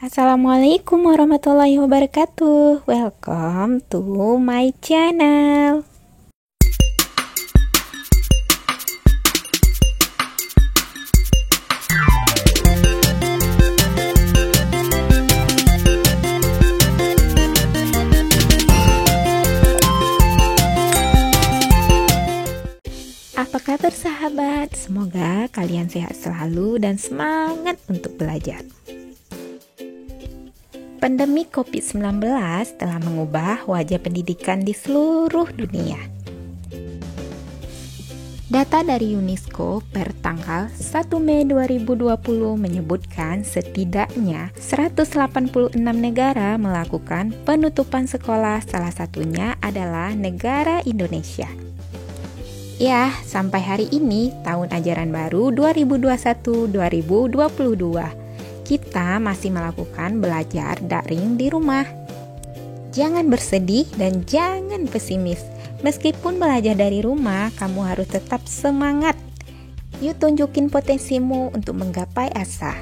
Assalamualaikum warahmatullahi wabarakatuh. Welcome to my channel. Apa kabar sahabat? Semoga kalian sehat selalu dan semangat untuk belajar. Pandemi COVID-19 telah mengubah wajah pendidikan di seluruh dunia. Data dari UNESCO per tanggal 1 Mei 2020 menyebutkan setidaknya 186 negara melakukan penutupan sekolah, salah satunya adalah negara Indonesia. Ya, sampai hari ini, tahun ajaran baru 2021-2022, kita masih melakukan belajar daring di rumah. Jangan bersedih dan jangan pesimis. Meskipun belajar dari rumah, kamu harus tetap semangat. Yuk tunjukin potensimu untuk menggapai asa.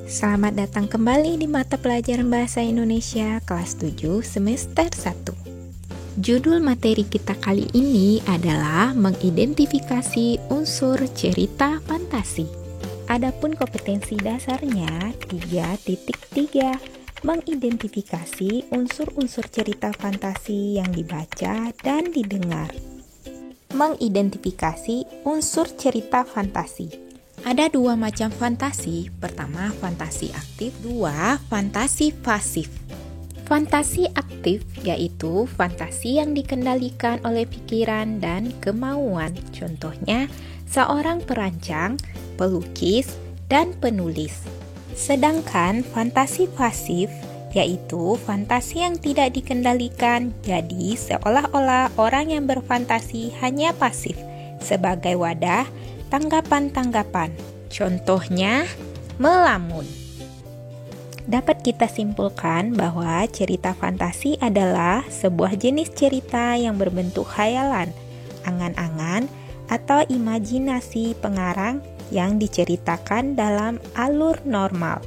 Selamat datang kembali di mata pelajaran Bahasa Indonesia kelas 7 semester 1. Judul materi kita kali ini adalah mengidentifikasi unsur cerita fantasi. Adapun kompetensi dasarnya 3.3, mengidentifikasi unsur-unsur cerita fantasi yang dibaca dan didengar. Mengidentifikasi unsur cerita fantasi. Ada dua macam fantasi. Pertama, fantasi aktif. Dua, fantasi pasif. Fantasi aktif yaitu fantasi yang dikendalikan oleh pikiran dan kemauan. Contohnya, seorang perancang, pelukis, dan penulis. Sedangkan fantasi pasif yaitu fantasi yang tidak dikendalikan, jadi seolah-olah orang yang berfantasi hanya pasif sebagai wadah tanggapan-tanggapan. Contohnya, melamun. Dapat kita simpulkan bahwa cerita fantasi adalah sebuah jenis cerita yang berbentuk khayalan, angan-angan, atau imajinasi pengarang yang diceritakan dalam alur normal.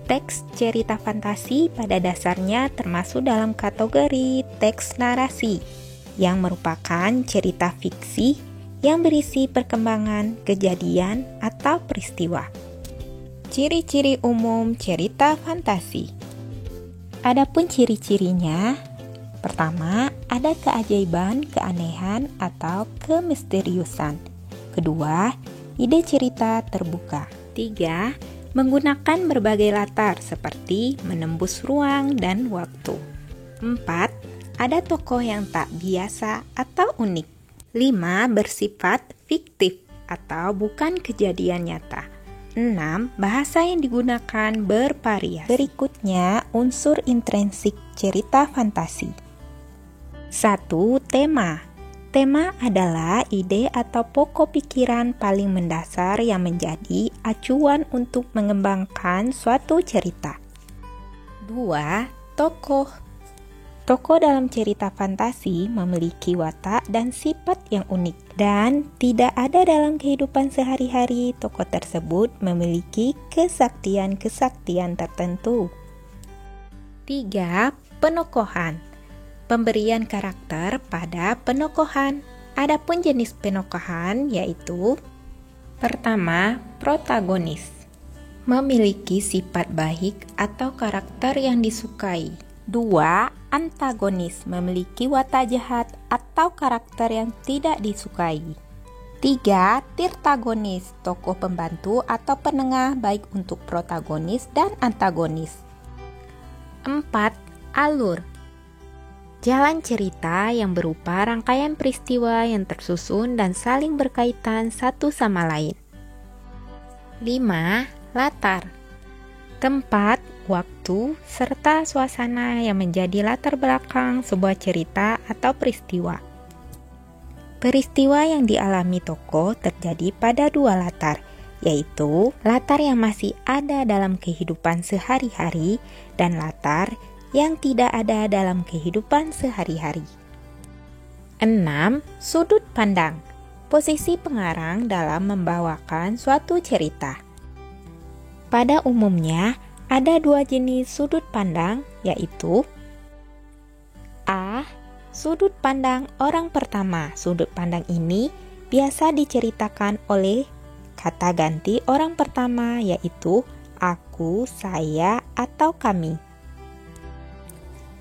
Teks cerita fantasi pada dasarnya termasuk dalam kategori teks narasi, yang merupakan cerita fiksi yang berisi perkembangan, kejadian, atau peristiwa. Ciri-ciri umum cerita fantasi. Adapun ciri-cirinya, pertama, ada keajaiban, keanehan, atau kemisteriusan. Kedua, ide cerita terbuka. 3. Menggunakan berbagai latar seperti menembus ruang dan waktu. 4. Ada tokoh yang tak biasa atau unik. 5. Bersifat fiktif atau bukan kejadian nyata. 6. Bahasa yang digunakan bervariasi. Berikutnya, unsur intrinsik cerita fantasi. 1. Tema. Tema adalah ide atau pokok pikiran paling mendasar yang menjadi acuan untuk mengembangkan suatu cerita. 2. Tokoh. Tokoh dalam cerita fantasi memiliki watak dan sifat yang unik dan tidak ada dalam kehidupan sehari-hari tokoh tersebut memiliki kesaktian-kesaktian tertentu. 3. Penokohan. Pemberian karakter pada penokohan. Adapun jenis penokohan yaitu: pertama, protagonis. Memiliki sifat baik atau karakter yang disukai. 2. Antagonis, memiliki watak jahat atau karakter yang tidak disukai. 3. Tirtagonis, tokoh pembantu atau penengah baik untuk protagonis dan antagonis. 4. Alur. Jalan cerita yang berupa rangkaian peristiwa yang tersusun dan saling berkaitan satu sama lain. 5. Latar. Tempat, waktu, serta suasana yang menjadi latar belakang sebuah cerita atau peristiwa. Peristiwa yang dialami tokoh terjadi pada dua latar, yaitu latar yang masih ada dalam kehidupan sehari-hari dan latar yang tidak ada dalam kehidupan sehari-hari. 6. Sudut pandang. Posisi pengarang dalam membawakan suatu cerita. Pada umumnya, Ada dua jenis sudut pandang, yaitu A. Sudut pandang orang pertama. Sudut pandang ini biasa diceritakan oleh kata ganti orang pertama, yaitu aku, saya, atau kami.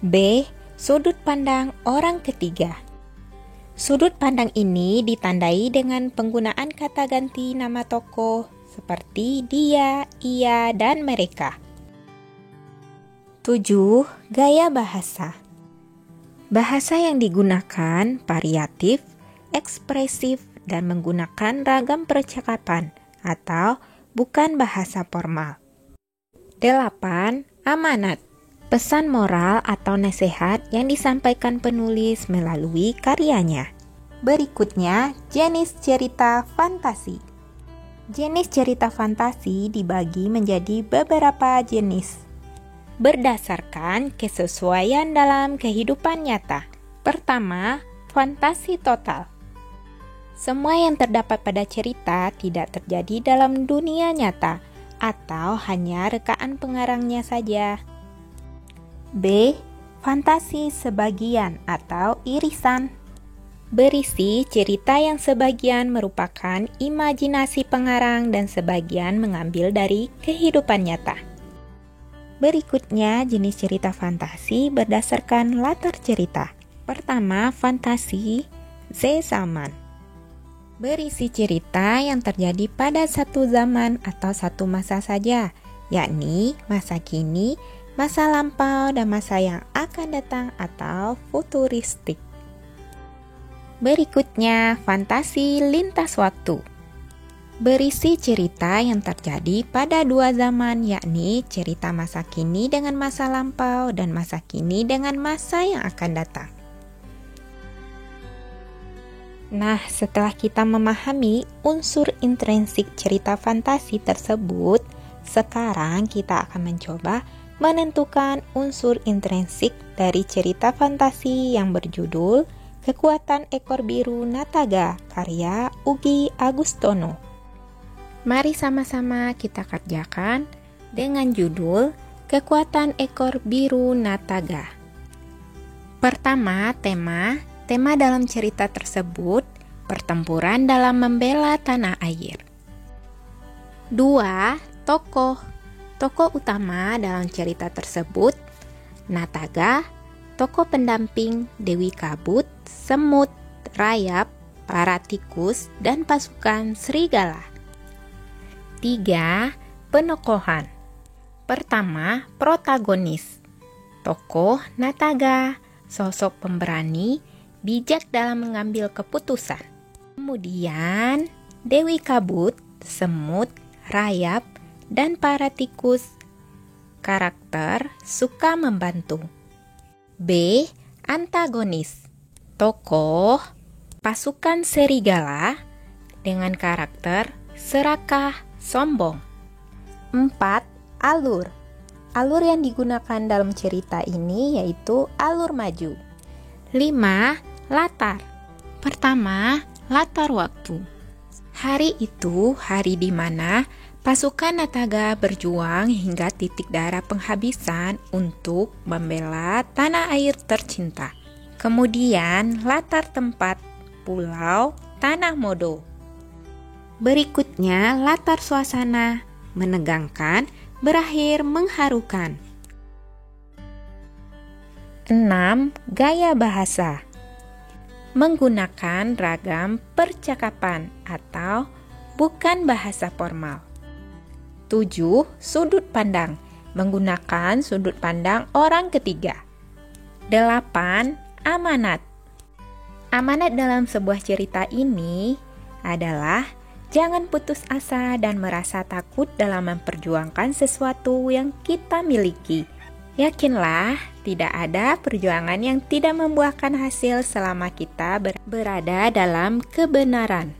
B. Sudut pandang orang ketiga. Sudut pandang ini ditandai dengan penggunaan kata ganti nama tokoh seperti dia, ia, dan mereka. 7. Gaya bahasa. Bahasa yang digunakan variatif, ekspresif, dan menggunakan ragam percakapan atau bukan bahasa formal. 8. Amanat. Pesan moral atau nasihat yang disampaikan penulis melalui karyanya. Berikutnya, jenis cerita fantasi. Jenis cerita fantasi dibagi menjadi beberapa jenis berdasarkan kesesuaian dalam kehidupan nyata. Pertama, fantasi total. Semua yang terdapat pada cerita tidak terjadi dalam dunia nyata atau hanya rekaan pengarangnya saja. B. Fantasi sebagian atau irisan. Berisi cerita yang sebagian merupakan imajinasi pengarang dan sebagian mengambil dari kehidupan nyata. Berikutnya, jenis cerita fantasi berdasarkan latar cerita. Pertama, fantasi zaman. Berisi cerita yang terjadi pada satu zaman atau satu masa saja, yakni masa kini, masa lampau, dan masa yang akan datang atau futuristik. Berikutnya, fantasi lintas waktu. Berisi cerita yang terjadi pada dua zaman, yakni cerita masa kini dengan masa lampau dan masa kini dengan masa yang akan datang. Nah, setelah kita memahami unsur intrinsik cerita fantasi tersebut, sekarang kita akan mencoba menentukan unsur intrinsik dari cerita fantasi yang berjudul Kekuatan Ekor Biru Nataga, karya Ugi Agustono. Mari sama-sama kita kerjakan dengan judul Kekuatan Ekor Biru Nataga. Pertama, tema dalam cerita tersebut pertempuran dalam membela tanah air. 2. Tokoh utama dalam cerita tersebut Nataga, tokoh pendamping Dewi Kabut, semut, rayap, para tikus, dan pasukan serigala. 3. Penokohan. Pertama, protagonis. Tokoh Nataga, sosok pemberani, bijak dalam mengambil keputusan. Kemudian, Dewi Kabut, semut, rayap, dan para tikus, karakter suka membantu. B. Antagonis. Tokoh pasukan serigala dengan karakter serakah, sombong. 4. Alur. Alur yang digunakan dalam cerita ini yaitu alur maju. 5. Latar. Pertama, latar waktu. Hari itu hari di mana pasukan Nataga berjuang hingga titik darah penghabisan untuk membela tanah air tercinta. Kemudian latar tempat, Pulau Tanah Modo. Berikutnya latar suasana, menegangkan, berakhir mengharukan. 6. Gaya bahasa. Menggunakan ragam percakapan atau bukan bahasa formal. 7. Sudut pandang. Menggunakan sudut pandang orang ketiga. 8. Amanat. Amanat dalam sebuah cerita ini adalah jangan putus asa dan merasa takut dalam memperjuangkan sesuatu yang kita miliki. Yakinlah, tidak ada perjuangan yang tidak membuahkan hasil selama kita berada dalam kebenaran.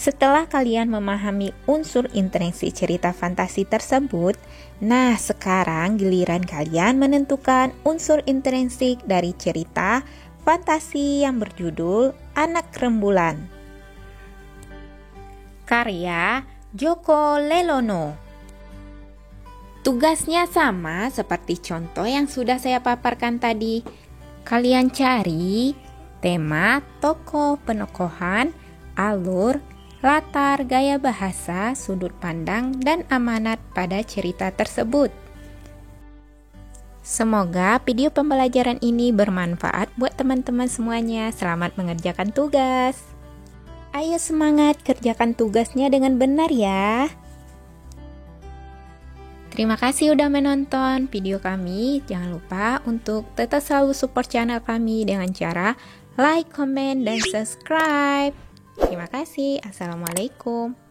Setelah kalian memahami unsur intrinsik cerita fantasi tersebut, nah sekarang giliran kalian menentukan unsur intrinsik dari cerita fantasi yang berjudul Anak Rembulan. Karya Joko Lelono. Tugasnya sama seperti contoh yang sudah saya paparkan tadi. Kalian cari tema, tokoh, penokohan, alur, latar, gaya bahasa, sudut pandang, dan amanat pada cerita tersebut. Semoga video pembelajaran ini bermanfaat buat teman-teman semuanya. Selamat mengerjakan tugas. Ayo semangat kerjakan tugasnya dengan benar ya. Terima kasih udah menonton video kami. Jangan lupa untuk tetap selalu support channel kami dengan cara like, comment, dan subscribe. Terima kasih. Assalamualaikum.